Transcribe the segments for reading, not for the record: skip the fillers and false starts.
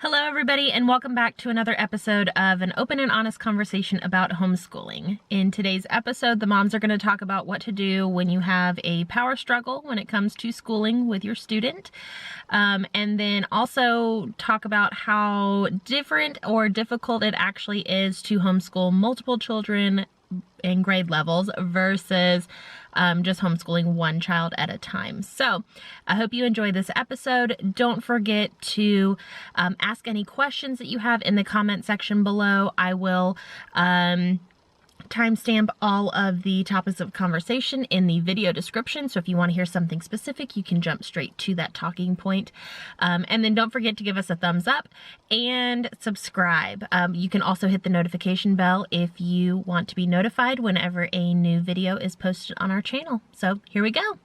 Hello everybody, and welcome back to another episode of an open and honest conversation about homeschooling. In today's episode, the moms are going to talk about what to do when you have a power struggle when it comes to schooling with your student, and then also talk about how different or difficult it actually is to homeschool multiple children in grade levels versus just homeschooling one child at a time. So I hope you enjoy this episode. Don't forget to ask any questions that you have in the comment section below. I will timestamp all of the topics of conversation in the video description. So if you want to hear something specific, you can jump straight to that talking point. And then don't forget to give us a thumbs up and subscribe. You can also hit the notification bell if you want to be notified whenever a new video is posted on our channel. So here we go.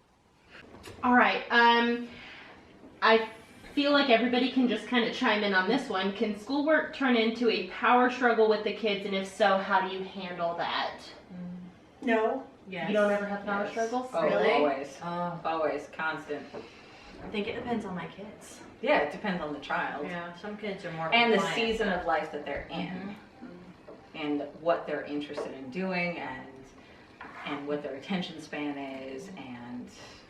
All right. I feel like everybody can just kind of chime in on this one. Can schoolwork turn into a power struggle with the kids, and if so, how do you handle that? No. Yes. You don't ever have power struggles? Oh, Really? always, constant. I think it depends on my kids. Yeah, it depends on the child. Yeah, some kids are more And the compliant, season but- of life that they're in. And what they're interested in doing and what their attention span is, and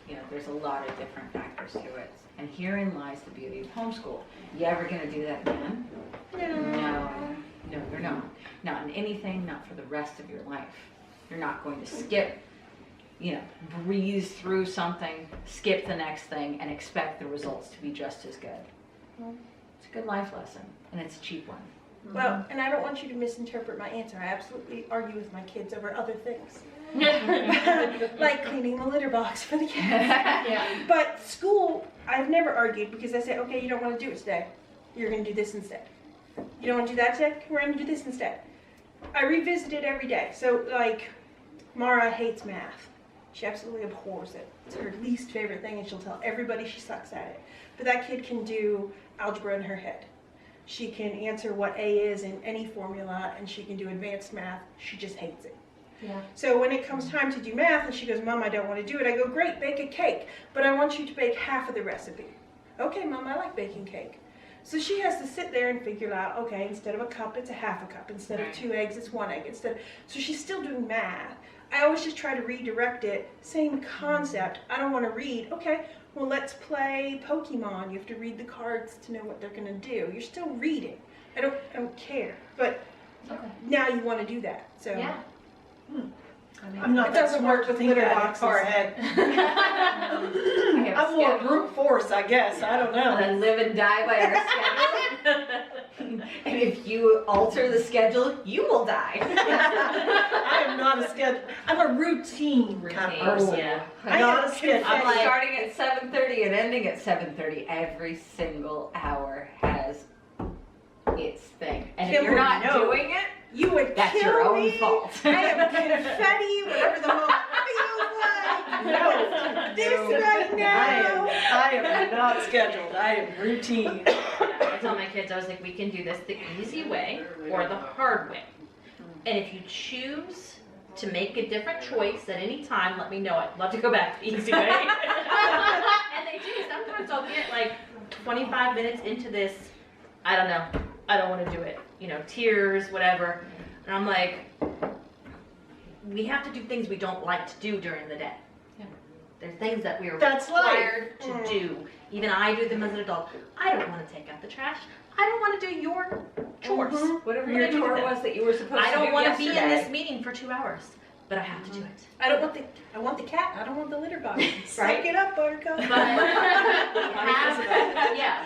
you know, there's a lot of different factors to it. And herein lies the beauty of homeschool. You ever gonna do that again? No, you're not. Not in anything, not for the rest of your life. You're not going to skip, you know, breeze through something, skip the next thing, and expect the results to be just as good. It's a good life lesson, and it's a cheap one. Well, and I don't want you to misinterpret my answer. I absolutely argue with my kids over other things. Like cleaning the litter box for the kids. Yeah. But school, I've never argued because I say, okay, you don't want to do it today. You're going to do this instead. You don't want to do that today? We're going to do this instead. I revisit it every day. So, like, Mara hates math. She absolutely abhors it. It's her least favorite thing, and she'll tell everybody she sucks at it. But that kid can do algebra in her head. She can answer what A is in any formula, and she can do advanced math. She just hates it. Yeah. So when it comes time to do math, and she goes, Mom, I don't want to do it, I go, great, bake a cake, but I want you to bake half of the recipe. Okay, Mom, I like baking cake. So she has to sit there and figure out, okay, instead of a cup, it's a half a cup. Instead of 2 eggs, it's 1 egg. So she's still doing math. I always just try to redirect it. Same concept. I don't want to read. Okay, well, let's play Pokemon. You have to read the cards to know what they're going to do. You're still reading. I don't care. But now you want to do that. So Yeah. I'm not It that doesn't smart work to with think litter that boxes. far ahead. I have I'm more schedule. brute force, I guess. I don't know. And live and die by our schedule. And if you alter the schedule, you will die. I am not a schedule. I'm a routine kind of person. Yeah. I'm not a schedule. I'm like- starting at 7:30 and ending at 7:30. Every single hour has its thing. And if Kim you're would not know. doing it, you would that's kill your own me. fault. I am confetti, whatever the moment feels like. No. This right now. I am not scheduled. I am routine. I tell my kids, I was like, we can do this the easy way or the hard way. And if you choose to make a different choice at any time, let me know. I'd love to go back to the easy way. And they do. Sometimes I'll get like 25 minutes into this, I don't know, I don't want to do it. You know, tears, whatever. And I'm like, we have to do things we don't like to do during the day. There's things that we are That's life. required to do. Even I do them as an adult. I don't want to take out the trash. I don't want to do your chores. Whatever What your do you chore do? was that you were supposed I to do don't want to be in yesterday. this meeting for 2 hours, but I have to do it. I want the cat. I don't want the litter box. Right. Suck it up, Buttercup. But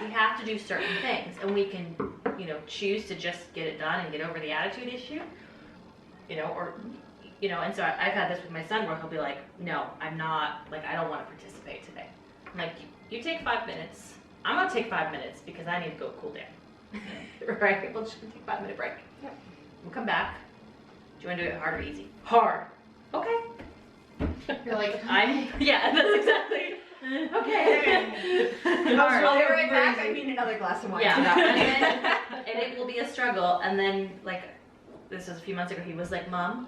we have to do certain things, and we can, you know, choose to just get it done and get over the attitude issue, you know, or, you know. And so I've had this with my son where he'll be like, no, I'm not, like, I don't want to participate today. I'm like, you take 5 minutes. I'm gonna take 5 minutes because I need to go cool down. Right? We'll just take a 5-minute break. Yep. We'll come back. Do you want to do it hard or easy? Hard. Okay. You're like, Yeah, that's exactly. Okay. I'll be right back. I need another glass of wine. Yeah. And it will be a struggle. And then, like, this was a few months ago, he was like, Mom,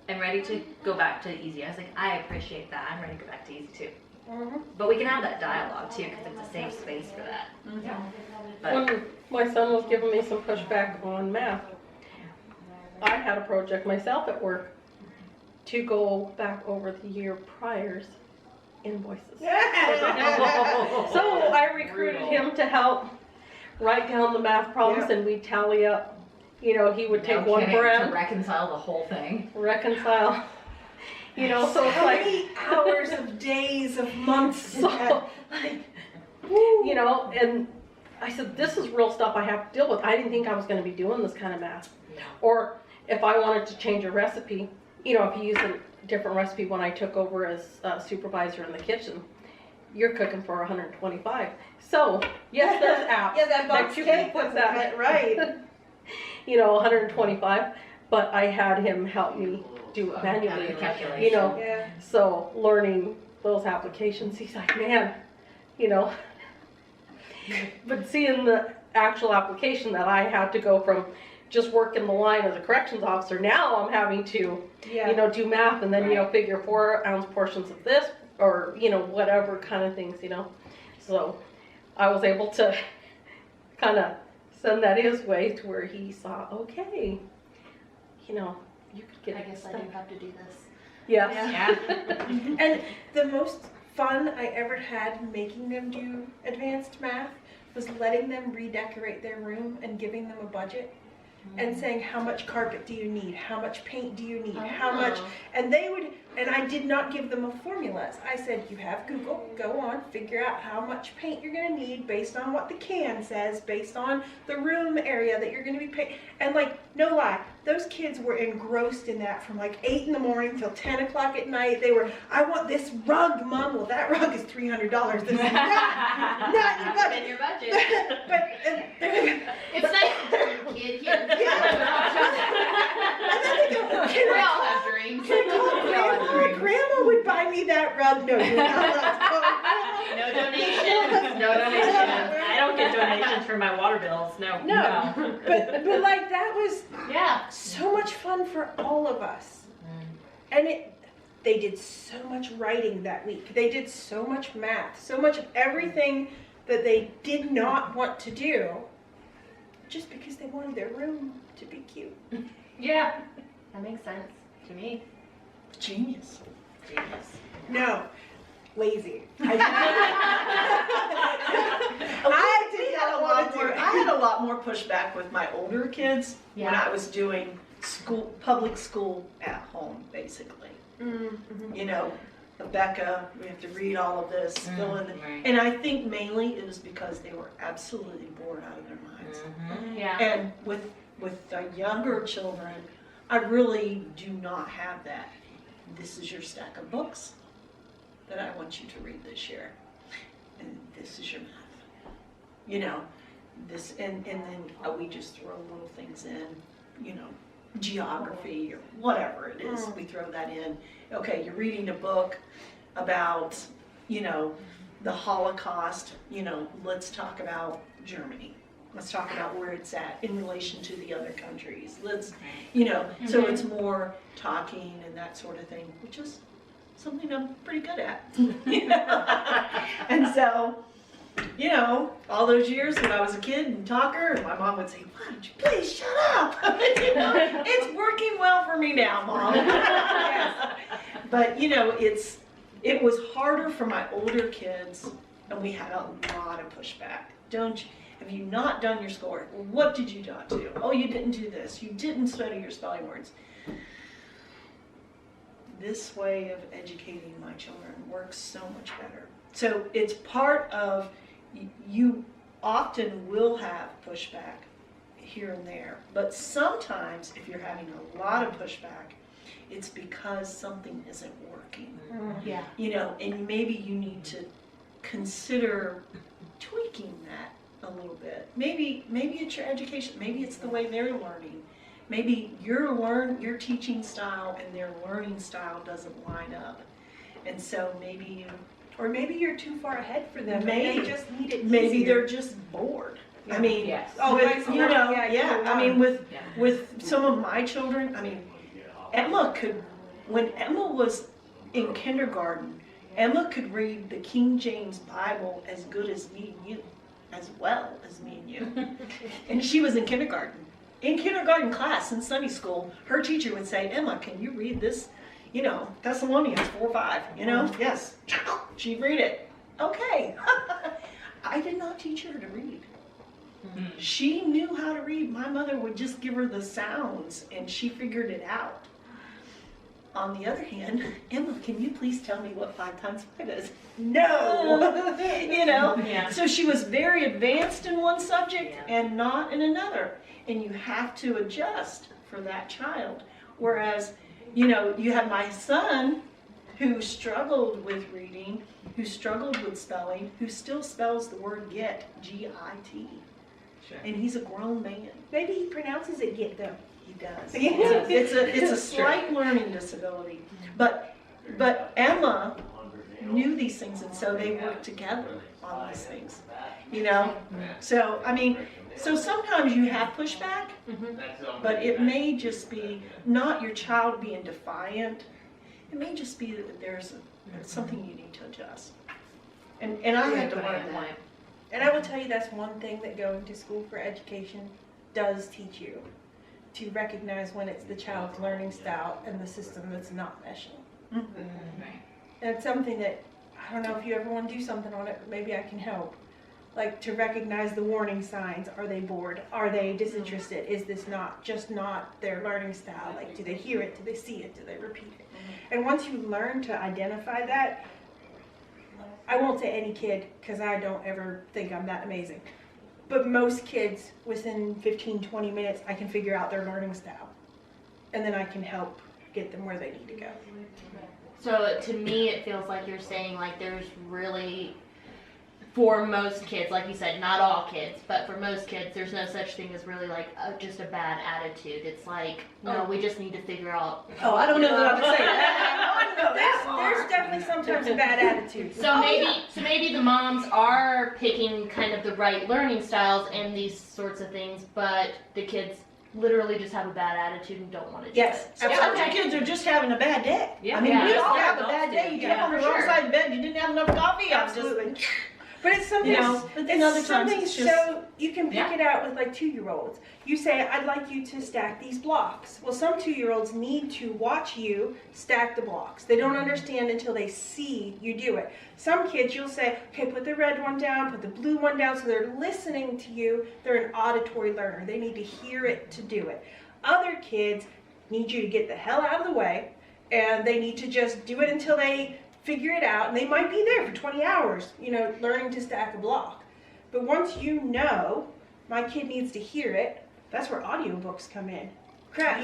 I'm ready to go back to easy. I was like, I appreciate that. I'm ready to go back to easy too. But we can have that dialogue too, because it's a safe space for that. But When my son was giving me some pushback on math, I had a project myself at work to go back over the year prior's invoices. So I recruited him to help write down the math problems, and we'd tally up. You know, he would take No one kidding, brand, to reconcile the whole thing. reconcile. You know, so it's How like, many hours of days of months? so, like, you know, and I said, this is real stuff I have to deal with. I didn't think I was going to be doing this kind of math. Or if I wanted to change a recipe, you know, if you use a different recipe when I took over as supervisor in the kitchen, you're cooking for 125. So, yes, there's apps. Yeah, that box you can cake put was that, right. you know, 125. But I had him help me do it manually. Calculation. You know, Yeah. so learning those applications, he's like, man, you know. But seeing the actual application that I had to go from just working the line as a corrections officer, now I'm having to, Yeah. you know, do math and then, you know, figure 4-ounce portions of this or, you know, whatever kind of things, you know. So I was able to kind of send that his way to where he saw, okay, you know, you could get I guess I do have to do this. Yeah. Yeah. And the most fun I ever had making them do advanced math was letting them redecorate their room and giving them a budget and saying, how much carpet do you need? How much paint do you need? How much? And they would, and I did not give them a formula. I said, you have Google, go on, figure out how much paint you're gonna need based on what the can says, based on the room area that you're gonna be painting. And like, no lie, those kids were engrossed in that from like 8 in the morning till 10 o'clock at night. They were, I want this rug, Mom. Well, that rug is $300. This is not your budget. In your budget. But It's nice to be a kid here. and then they go, can We I all call, have dreams. can I call Grandma? Grandma would buy me that rug. No, you're not allowed to call Grandma. No donations. No donations. I don't get donations for my water bills. No. No, but like that was Yeah. so much fun for all of us, and they did so much writing that week. They did so much math, so much of everything that they did not want to do, just because they wanted their room to be cute. Yeah. That makes sense to me. Genius. Genius. No, lazy. I did not want to do it. I had a lot more pushback with my older kids when Yeah. I was doing public school at home, basically. Mm-hmm. You know, Becca, we have to read all of this, fill in the, right. and I think mainly it was because they were absolutely bored out of their minds. Yeah. And with the younger children, I really do not have that. This is your stack of books that I want you to read this year, and this is your math. You know, this, and then we just throw little things in, you know, geography or whatever it is, we throw that in. Okay, you're reading a book about, you know, the Holocaust, you know, let's talk about Germany. Let's talk about where it's at in relation to the other countries. Let's, you know, so it's more talking and that sort of thing, which is something I'm pretty good at. You know? And so, you know, all those years when I was a kid and talker, my mom would say, why don't you please shut up? You know, it's working well for me now, Mom. Yes. But, you know, it was harder for my older kids, and we had a lot of pushback. Have you not done your schoolwork? Well, what did you not do? Oh, you didn't do this. You didn't study your spelling words. This way of educating my children works so much better. So it's part of, you often will have pushback here and there, but sometimes if you're having a lot of pushback, it's because something isn't working. Yeah. You know, and maybe you need to consider tweaking that a little bit. Maybe it's your education, maybe it's the way they're learning. Maybe your teaching style and their learning style doesn't line up. And so maybe you're too far ahead for them. Maybe. They just need it maybe easier. they're just bored. I mean, Yes. Oh, with, right, so you know, yeah, I mean, with Yeah. with some of my children, I mean, when Emma was in kindergarten, Emma could read the King James Bible as good as me and you, as well as me and you. And she was in kindergarten. In kindergarten class in Sunday school, her teacher would say, Emma, can you read this, Thessalonians 4:5, Yes. She'd read it. Okay. I did not teach her to read. She knew how to read. My mother would just give her the sounds and she figured it out. On the other hand, Emma, can you please tell me what 5 times 5 is? No! Yeah. So she was very advanced in one subject and not in another. And you have to adjust for that child. Whereas, you have my son who struggled with reading, who struggled with spelling, who still spells the word get, G-I-T. Sure. And he's a grown man. Maybe he pronounces it get though. He does. Yeah. It's a slight learning disability. But Emma knew these things, and so they worked together on these things. So sometimes you have pushback, but it may just be not your child being defiant. It may just be that there's something you need to adjust. And I had to learn that. And I will tell you that's one thing that going to school for education does teach you, to recognize when it's the child's learning style and the system that's not meshing. Right. And it's something that, I don't know if you ever want to do something on it, but maybe I can help. Like to recognize the warning signs. Are they bored? Are they disinterested? Is this not their learning style? Like, do they hear it? Do they see it? Do they repeat it? And once you learn to identify that, I won't say any kid, because I don't ever think I'm that amazing. But most kids, within 15, 20 minutes, I can figure out their learning style. And then I can help get them where they need to go. So to me, it feels like you're saying like there's really, for most kids, like you said, not all kids, but for most kids, there's no such thing as really like just a bad attitude. It's like, no, we just need to figure out. Oh, I don't know that I would say that. I wouldn't go that far. There's definitely sometimes a bad attitude. So maybe the moms are picking kind of the right learning styles and these sorts of things, but the kids literally just have a bad attitude and don't want to do Yes, it. Sometimes your kids are just having a bad day. Yeah. I mean, Yeah. we all Yeah. have a bad day. You get Yeah, up on the for wrong sure. side of bed, you didn't have enough coffee. Absolutely. But it's something, But then other it's times something it's just. so you can pick Yeah. it out with like 2-year-olds. You say, I'd like you to stack these blocks. Well, some 2-year-olds need to watch you stack the blocks. They don't understand until they see you do it. Some kids, you'll say, okay, put the red one down, put the blue one down, so they're listening to you. They're an auditory learner. They need to hear it to do it. Other kids need you to get the hell out of the way, and they need to just do it until they figure it out, and they might be there for 20 hours, learning to stack a block. But once you know, my kid needs to hear it, that's where audiobooks come in. Crap,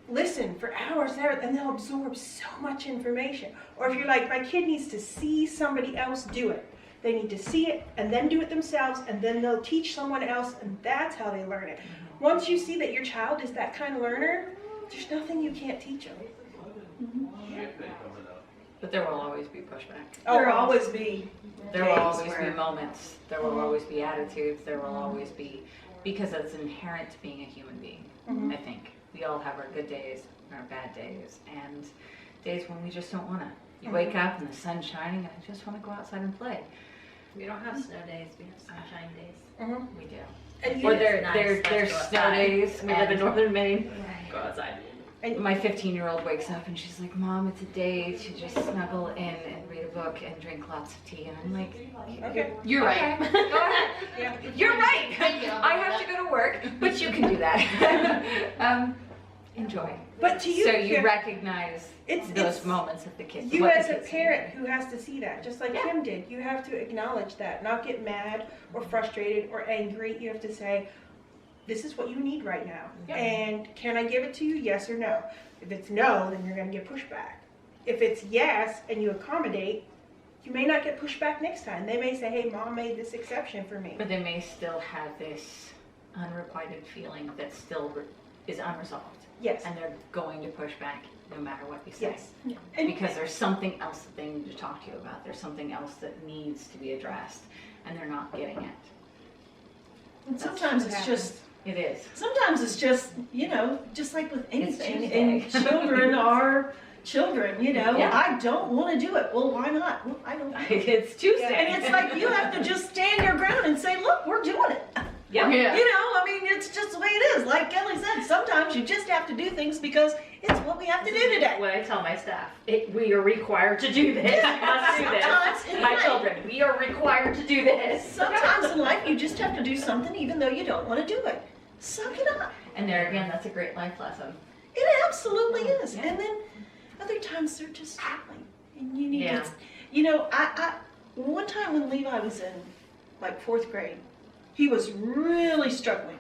listen for hours there, and they'll absorb so much information. Or if you're like, my kid needs to see somebody else do it. They need to see it, and then do it themselves, and then they'll teach someone else, and that's how they learn it. Once you see that your child is that kind of learner, there's nothing you can't teach them. But there will always be pushback. There'll always be. There will days always where- be moments. There will always be attitudes. There will always be, because it's inherent to being a human being, I think. We all have our good days and our bad days, and days when we just don't want to. You wake up and the sun's shining and I just want to go outside and play. We don't have snow days, we have sunshine days. We do. And Or you, there's snow days. We live in and northern Maine. go outside. and My 15-year-old wakes up and she's like, Mom, it's a day to just snuggle in and read a book and drink lots of tea. And I'm like, okay. You're right. Go ahead. Yeah. You're right. Thank you. I have to go to work, but you can do that. Enjoy. But to you, So you Kim, recognize it's those moments of the kids. you what the as a kids parent who has to see that, just like Yeah. Kim did, you have to acknowledge that, not get mad or frustrated or angry. You have to say, this is what you need right now. Yeah. And can I give it to you, yes or no? If it's no, then you're going to get pushback. If it's yes and you accommodate, you may not get pushback next time. They may say, hey, Mom made this exception for me. But they may still have this unrequited feeling that still is unresolved. Yes. And they're going to push back no matter what you say. Yes. Because there's something else that they need to talk to you about. There's something else that needs to be addressed, and they're not getting it. And sometimes what it's happens. just. It is. Sometimes it's just, just like with It's anything, Tuesday. and children are children, you know, Yeah. I don't want to do it. Well, why not? Well, I don't. It's Tuesday. And it's like you have to just stand your ground and say, look, we're doing it. Yeah. You know, I mean, it's just the way it is. Like Kelly said, sometimes you just have to do things because it's what we have to do today. What I tell my staff, we are required to do this. You must do Sometimes this. in My life- children, we are required to do this. Sometimes in life, you just have to do something even though you don't want to do it. Suck it up. And there again, that's a great life lesson. It absolutely is. Yeah. And then other times they're just struggling. And you need Yeah. to, you know, I one time when Levi was in like 4th grade, he was really struggling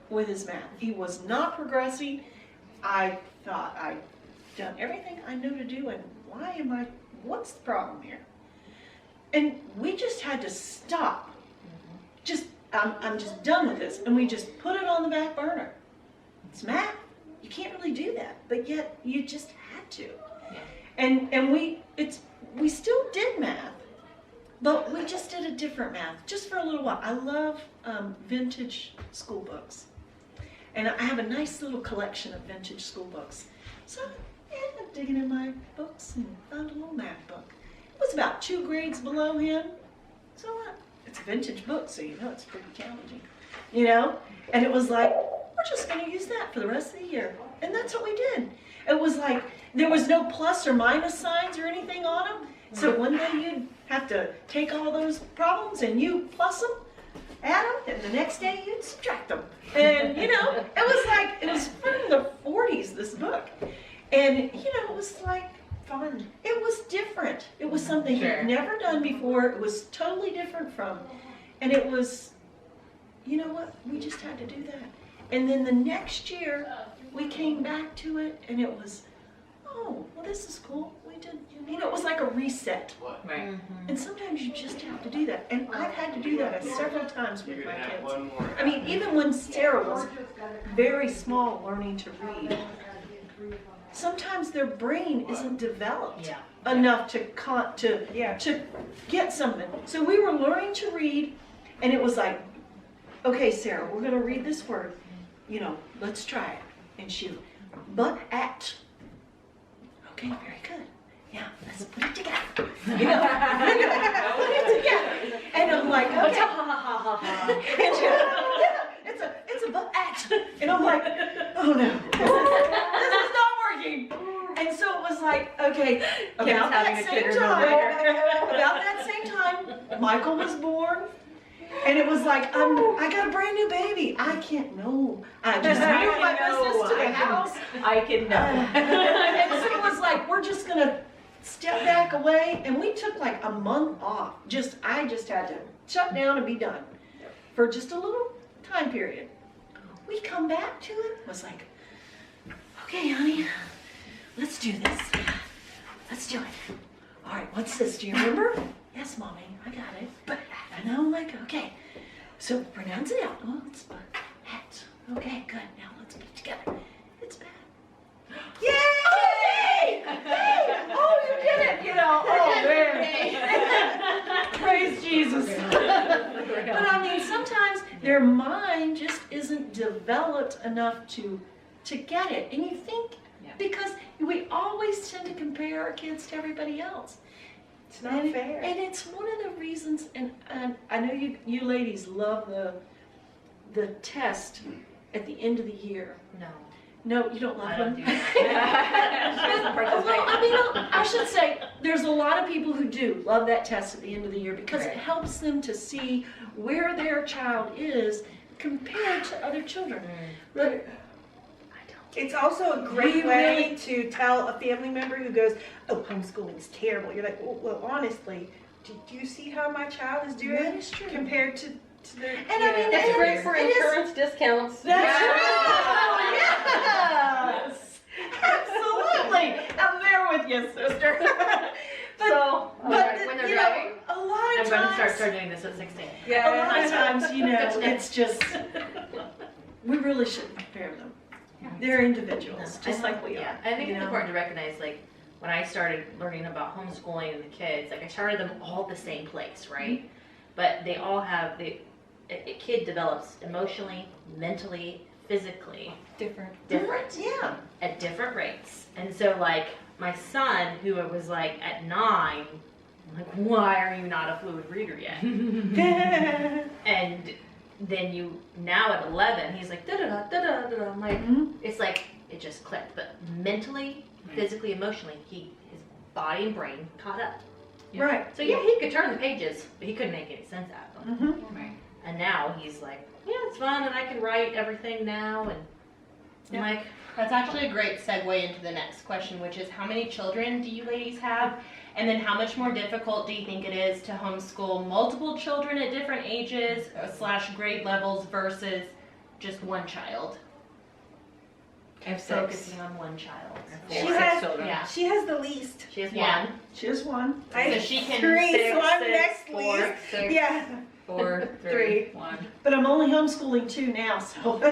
with his math. He was not progressing. I thought I'd done everything I know to do, and what's the problem here? And we just had to stop. I'm just done with this. And we just put it on the back burner. It's math. You can't really do that, but yet you just had to. Yeah. And we still did math, but we just did a different math, just for a little while. I love vintage school books, and I have a nice little collection of vintage school books. So I'm digging in my books and found a little math book. It was about 2 grades below him, so it's a vintage book, so you know it's pretty challenging, you know. And it was like, we're just going to use that for the rest of the year, and that's what we did. It was like there was no plus or minus signs or anything on them. So one day you'd have to take all those problems and you plus them, add them, and the next day you'd subtract them. And you know, it was from the 40s, this book. And you know, it was like fun. It was different. It was something Sure. he'd never done before. It was totally different from, and it was, you know what, we just had to do that. And then the next year, we came back to it, and it was, oh, well, this is cool. We did, you know, it was like a reset. Right. And sometimes you just have to do that. And I've had to do that several times with my kids. I mean, even when Sarah was very small, learning to read, sometimes their brain isn't developed Yeah. enough to get something. So we were learning to read, and it was like, okay, Sarah, we're going to read this word. You know, let's try it. And she, but at. Okay, very good. Yeah, let's put it together. You know, put it together. And I'm like, okay. And she, yeah, it's a but at. And I'm like, oh no, this is not working. And so it was like, okay, about that same time, Michael was born. And it was like, I got a brand new baby. I can't know. I just moved my business to the house. I can know. And so it was like, we're just going to step back away. And we took like a month off. I just had to shut down and be done for just a little time period. We come back to it. It was like, okay, honey, let's do this. Let's do it. All right, what's this? Do you remember? Yes, Mommy, I got it. But and I'm like, okay. So pronounce it out. Oh, it's hat. Okay, good. Now let's put it together. It's bad. Yay! Hey! Oh, you did it! You know, oh man. Praise Jesus. But I mean, sometimes their mind just isn't developed enough to get it. And you think, because we always tend to compare our kids to everybody else. It's not fair. And it's one of the reasons, and I know you ladies love the test at the end of the year. No. No, you don't love I don't them? do that. Well, I mean, I should say, there's a lot of people who do love that test at the end of the year because it helps them to see where their child is compared to other children. But It's also a great way to tell a family member who goes, oh, homeschooling is terrible. You're like, well, honestly, do you see how my child is doing That is true. compared to their... And I mean, It's great for insurance discounts. That's right. Yes. Absolutely. I'm there with you, sister. When they're you driving, know, a lot I'm of going to times, start doing this at 16. a lot of times, you know, it's just, we really shouldn't compare them. They're individuals, just like we are. Yeah, I think you it's know? important to recognize, like, when I started learning about homeschooling and the kids, like, I started them all at the same place, right? But they all have, a kid develops emotionally, mentally, physically Different. different Yeah. at different rates. And so like my son, who was like at 9, I'm like, why are you not a fluid reader yet? And then now at 11, he's like, da da da da da da. I'm like, it's like, it just clicked. But mentally, physically, emotionally, his body and brain caught up. Right. So yeah, he could turn the pages, but he couldn't make any sense out of them. Right. And now he's like, yeah, it's fun, and I can write everything now. And I'm like, That's actually a great segue into the next question, which is how many children do you ladies have? And then how much more difficult do you think it is to homeschool multiple children at different ages / grade levels versus just one child? I have 6. focusing on one child. She She has has- children. Yeah. She has the least. She has Yeah. one. She has one. I So she can 3, 6, so I'm 6, next 4, least. 6, Yeah. 4, 3, 3. 1. But I'm only homeschooling 2 now, so. I'm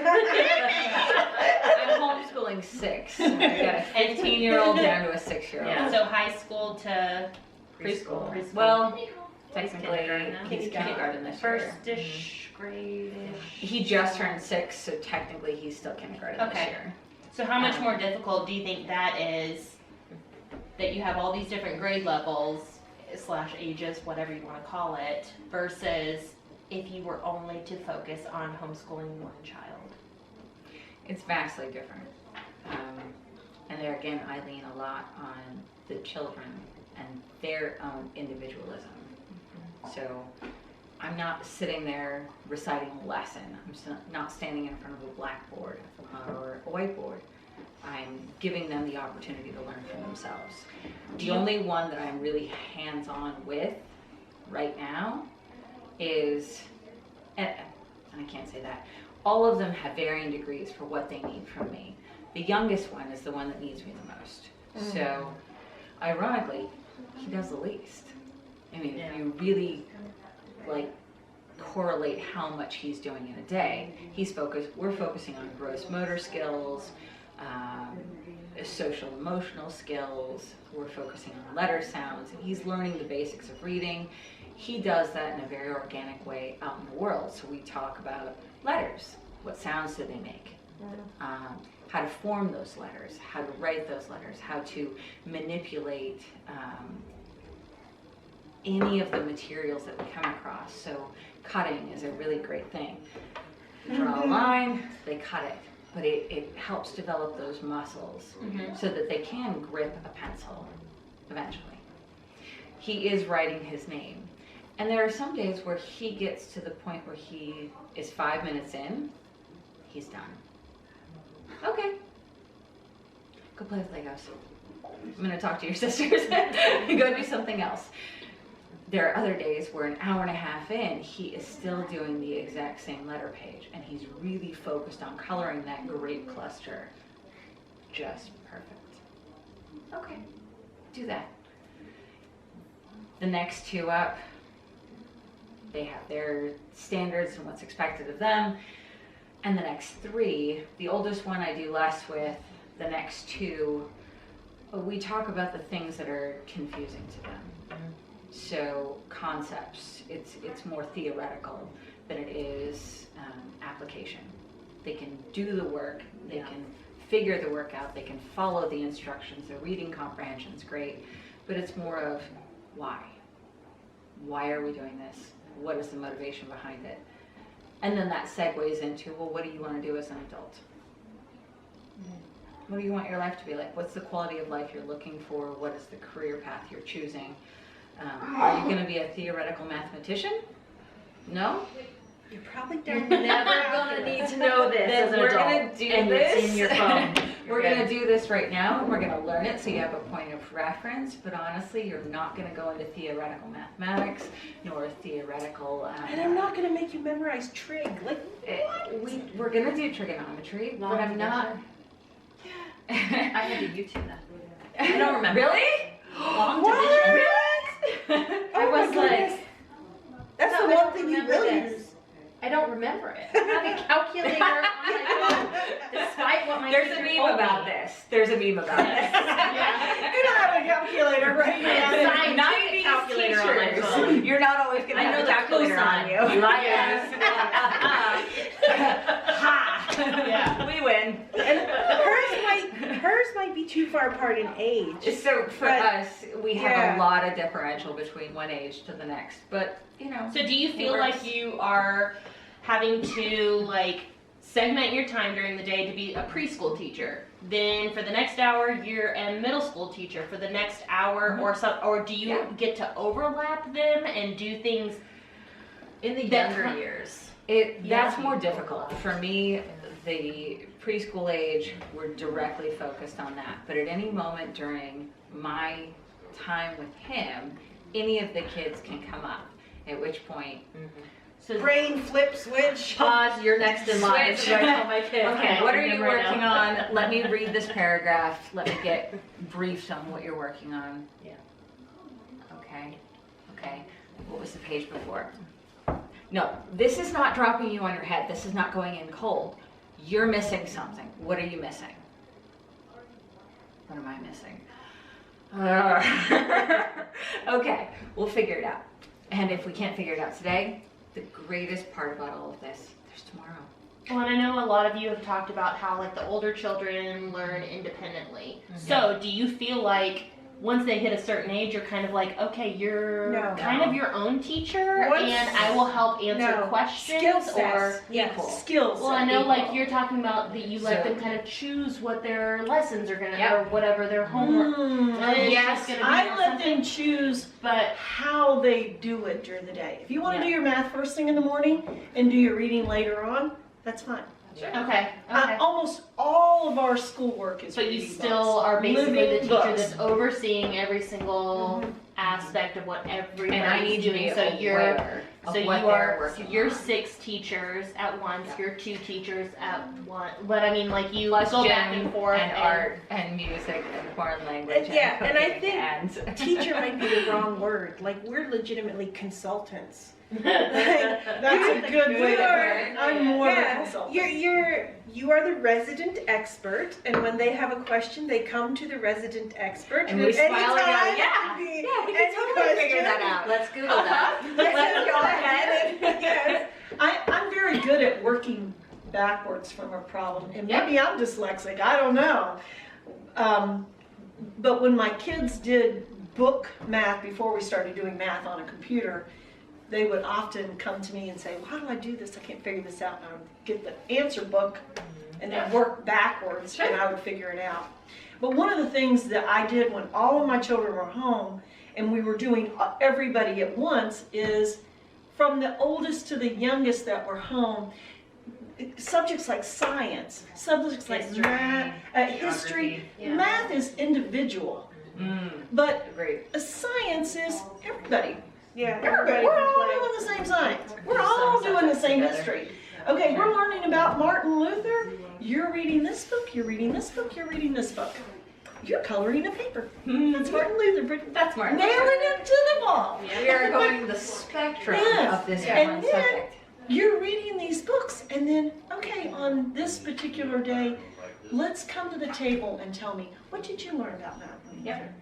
homeschooling 6. I've got a 15-year-old down to a 6-year-old. Yeah. So high school to Preschool. Preschool. Well, technically, kindergarten now. he's kindergarten this year. first-ish grade-ish. He just turned 6, so technically he's still kindergarten this Okay. year. So how much more difficult do you think that is, that you have all these different grade levels / ages, whatever you want to call it, versus if you were only to focus on homeschooling one child? It's vastly different. And there again, I lean a lot on the children and their own individualism. So I'm not sitting there reciting a lesson. Not standing in front of a blackboard or a whiteboard. I'm giving them the opportunity to learn for themselves. The only one that I'm really hands-on with right now is, and I can't say that, all of them have varying degrees for what they need from me. The youngest one is the one that needs me the most. So, ironically, he does the least. I mean, if you really like correlate how much he's doing in a day, we're focusing on gross motor skills, social emotional skills, we're focusing on letter sounds. He's learning the basics of reading. He does that in a very organic way out in the world. So we talk about letters. What sounds do they make? How to form those letters, how to write those letters, how to manipulate any of the materials that we come across. So cutting is a really great thing. You draw a line, they cut it, but it helps develop those muscles so that they can grip a pencil eventually. He is writing his name. And there are some days where he gets to the point where he is 5 minutes in, he's done. Okay. Go play with Legos. I'm gonna talk to your sisters. Go do something else. There are other days where an hour and a half in, he is still doing the exact same letter page, and he's really focused on coloring that grape cluster. Just perfect. Okay, do that. The next 2 up, they have their standards and what's expected of them. And the next 3, the oldest one I do less with, the next 2, we talk about the things that are confusing to them. So concepts, it's more theoretical than it is application. They can do the work, they can figure the work out, they can follow the instructions, their reading comprehension's great, but it's more of why? Why are we doing this? What is the motivation behind it? And then that segues into, well, what do you want to do as an adult? What do you want your life to be like? What's the quality of life you're looking for? What is the career path you're choosing? Are you going to be a theoretical mathematician? No? You're probably You're done. never gonna need to know this as an We're adult. going to do and this. it's in your phone. We're going to do this right now, and we're going to learn it so you have a point of reference, but honestly, you're not going to go into theoretical mathematics, nor theoretical... And I'm not gonna make you memorize trig. Like, we're going to do trigonometry, but I'm not... I had to YouTube that. I don't remember. Really? Long What? division. oh I was my goodness. like, That's no, the I one don't thing you remember will this. use. I don't remember it. I have a calculator on my phone, despite what my There's a teacher meme told about me. this. There's a meme about this. You don't have a calculator, right? Yes, I need a 90s calculator on my teachers, phone. You're not always going to I have know a the calculator on cosine. you. Liars. Ha! Yeah. win. And hers might be too far apart in age. So for But- us, we have yeah. a lot of differential between one age to the next. But you know. So do you feel it like works. you are having to like segment your time during the day to be a preschool teacher? Then for the next hour, you're a middle school teacher. For the next hour or do you get to overlap them and do things in the that younger kind- years? Yeah. That's more difficult. For me, the preschool age, we're directly focused on that. But at any moment during my time with him, any of the kids can come up, at which point, so Brain flip switch. Pause, you're next in line. Switch. So I tell my kids. okay, what are you right working now. on? Let me read this paragraph. Let me get briefed on what you're working on. Yeah. Okay. What was the page before? No, this is not dropping you on your head. This is not going in cold. You're missing something. What are you missing? What am I missing? Okay, we'll figure it out. And if we can't figure it out today, the greatest part about all of this, there's tomorrow. Well, and I know a lot of you have talked about how like the older children learn independently. So do you feel like once they hit a certain age, you're kind of like, okay, you're No. kind of your own teacher, Once- and I will help answer questions Skill or sets. Yes. equal. Skills. well, I know like equal. you're talking about that you let So- them kind of choose what their lessons are gonna Yep. or whatever their homework. is Yes, gonna be I or let something. them choose But how they do it during the day. If you want to Yeah. do your math first thing in the morning and do your reading later on, that's fine. okay. Almost all of our schoolwork is But you reading still books. are basically the Living teacher books. that's overseeing every single aspect of what everybody's And I need to doing. be So you're aware of so what you they're are working you're on. 6 teachers at once. You're 2 teachers at once. But I mean, like you Plus go gym back and forth and art and music and foreign language Yeah, and I cooking think and teacher might be the wrong word. Like, we're legitimately consultants. That's a good way to put it. I'm more of a Yeah, consultant. you are the resident expert, and when they have a question, they come to the resident expert. And we smile and go, anytime yeah, it could be yeah, we any can totally figure question, that out. Let's Google that. Let's go ahead and, yes. I'm very good at working backwards from a problem, and Yep. maybe I'm dyslexic, I don't know. But when my kids did book math before we started doing math on a computer, they would often come to me and say, well, how do I do this? I can't figure this out. And I would get the answer book and then work backwards, and I would figure it out. But one of the things that I did when all of my children were home and we were doing everybody at once is from the oldest to the youngest that were home, subjects like science, subjects like History, math, history, Yeah. math is individual, Mm, but agreed. science is everybody. Yeah, Everybody, we're all can play. doing the same science. We're Some all doing the subjects same together. history. Okay, we're learning about Martin Luther. You're reading this book, you're reading this book, you're reading this book. You're coloring a paper. That's Martin Luther. That's smart. Nailing it to the wall. We are going the spectrum Yes. of this And one then subject. you're reading these books, and then, okay, on this particular day, let's come to the table and tell me, what did you learn about Martin Luther? Yep.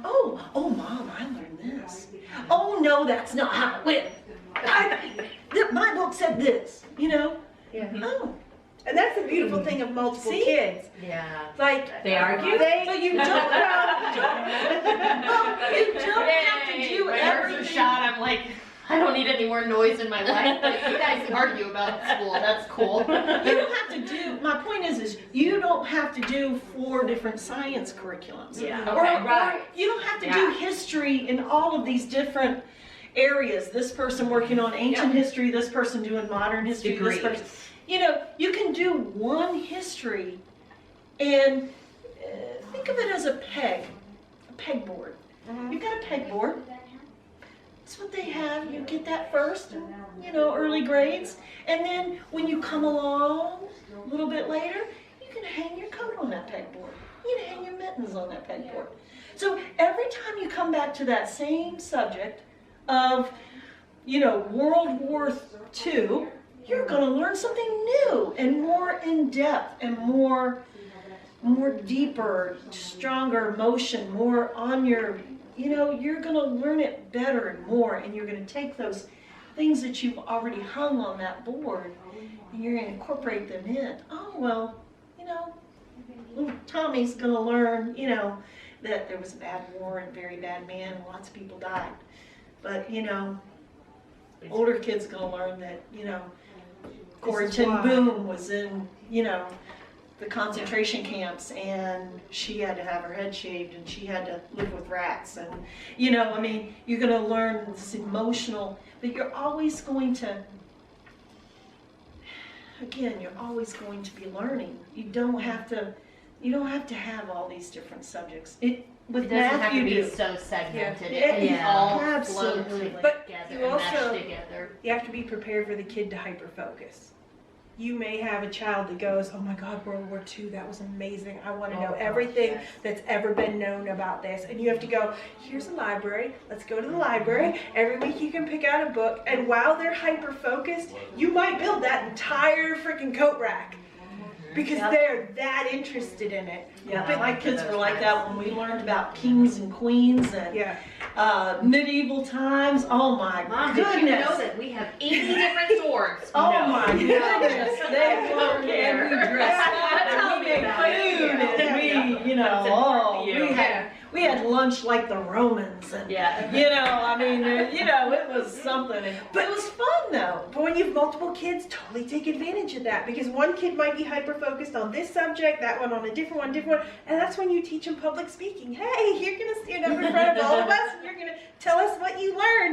Oh, Mom, I learned this. Oh, no, that's not how it went. My book said this, you know? Yeah. Oh, And that's the beautiful thing of multiple See? kids. Yeah. Like, They argue? but you don't have to. Well, you don't have to do My nerves are everything. shot. I'm like, I don't need any more noise in my life. But if you guys argue about school, that's cool. You don't have to do, my point is you don't have to do 4 different science curriculums. Yeah. Or, Okay, right. or you don't have to Yeah. do history in all of these different areas. This person working on ancient history, this person doing modern history, Degrees. this person. You know, you can do one history and think of it as a pegboard. You've got a pegboard. That's what they have. You get that first, you know, early grades. And then when you come along a little bit later, you can hang your coat on that pegboard. You can hang your mittens on that pegboard. So every time you come back to that same subject of, you know, World War II, you're going to learn something new and more in depth and more deeper, stronger emotion, more on your, you know, you're going to learn it better and more, and you're going to take those things that you've already hung on that board and you're going to incorporate them in. Oh, well, you little Tommy's gonna learn, that there was a bad war and a very bad man, and lots of people died. But, older kids gonna learn that, Corrie ten Boom was in, the concentration camps, and she had to have her head shaved, and she had to live with rats, and you're going to learn this emotional, but you're always going to, again, you're always going to be learning. You don't have to have all these different subjects. With It doesn't math, have you to be do. so segmented. Yeah. It can all flow Absolutely. But together you and also- mesh together. You have to be prepared for the kid to hyper-focus. You may have a child that goes, oh my God, World War II, that was amazing. I want to know everything that's ever been known about this. And you have to go, here's a library, let's go to the library. Every week you can pick out a book. And while they're hyper-focused, you might build that entire freaking coat rack. Because they're that interested in it. Yeah, but my kids were like that when we learned about kings and queens and medieval times. Oh my Mom, goodness! did you know that we have 80 different swords? Oh No. my goodness! They learned care. and we dressed Tell and we me made about it. food and we, That's important to you. we had lunch like the Romans and Yeah. it was something. But it was fun though. But when you have multiple kids, totally take advantage of that. Because one kid might be hyper-focused on this subject, that one on a different one. And that's when you teach them public speaking. Hey, you're going to stand up in front of all of us and you're going to tell us what you learned.